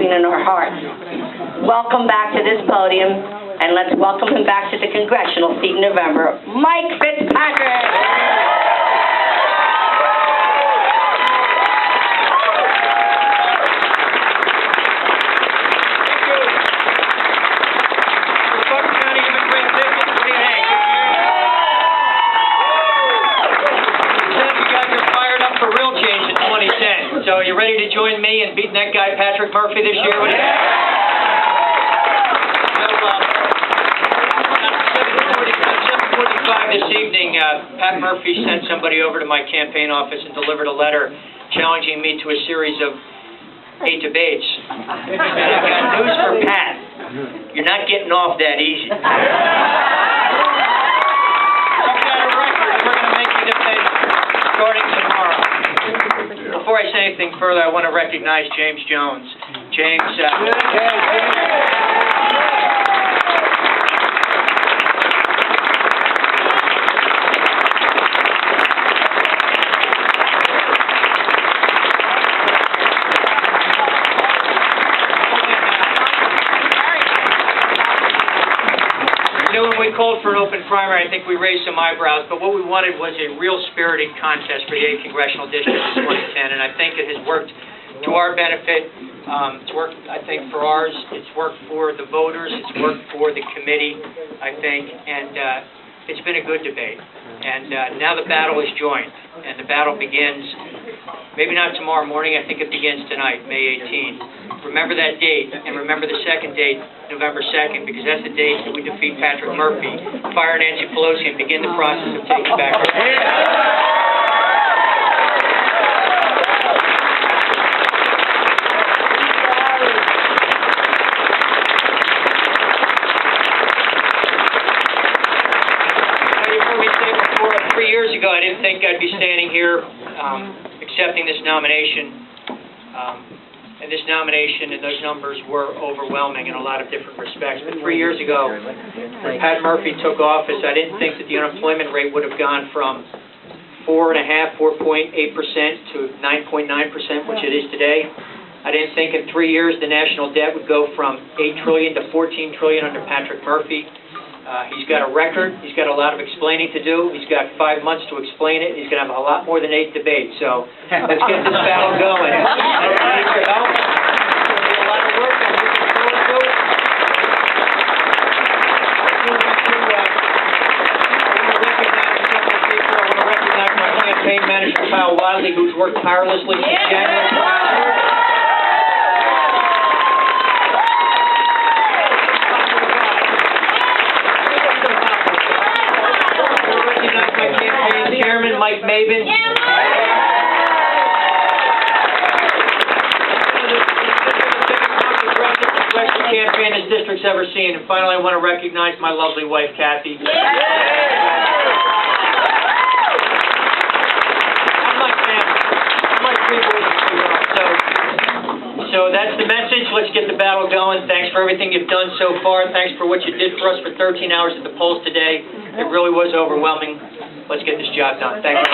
living in our hearts. Welcome back to this podium, and let's welcome him back to the congressional seat in November, Mike Fitzpatrick. So you ready to join me in beating that guy Patrick Murphy this year? What do you think? At 7:45 this evening, Pat Murphy sent somebody over to my campaign office and delivered a letter challenging me to a series of 8 debates. And I've got news for Pat. You're not getting off that easy. I've got a record. We're going to make you debate starting tomorrow. Before I say anything further, I want to recognize James Jones. James, when we called for an open primary, I think we raised some eyebrows, but what we wanted was a real spirited contest for the 8th Congressional District in 2010, and I think it has worked to our benefit. It's worked, I think, for ours. It's worked for the voters. It's worked for the committee, I think, and it's been a good debate. And now the battle is joined, and the battle begins, maybe not tomorrow morning, I think it begins tonight, May 18th. Remember that date, and remember the second date, November 2nd, because that's the date that we defeat Patrick Murphy, fire Nancy Pelosi, and begin the process of taking back our country. I didn't think I'd be standing here accepting this nomination. And this nomination and those numbers were overwhelming in a lot of different respects. But 3 years ago, when Pat Murphy took office, I didn't think that the unemployment rate would have gone from 4.8% to 9.9%, which it is today. I didn't think in 3 years the national debt would go from $8 trillion to $14 trillion under Patrick Murphy. He's got a record. He's got a lot of explaining to do. He's got 5 months to explain it. He's going to have a lot more than 8 debates. So let's get this battle going. I need your help. It's going to be a lot of work. I'm looking forward to it. I want to recognize my campaign manager, Kyle Wadley, who's worked tirelessly since January. Chairman Mike Maven. Congressional campaign this district's ever seen. And finally, I want to recognize my lovely wife, Kathy. I'm like people. So that's the message. Let's get the battle going. Thanks for everything you've done so far. Thanks for what you did for us for 13 hours at the polls today. It really was overwhelming. Let's get this job done. Thank you.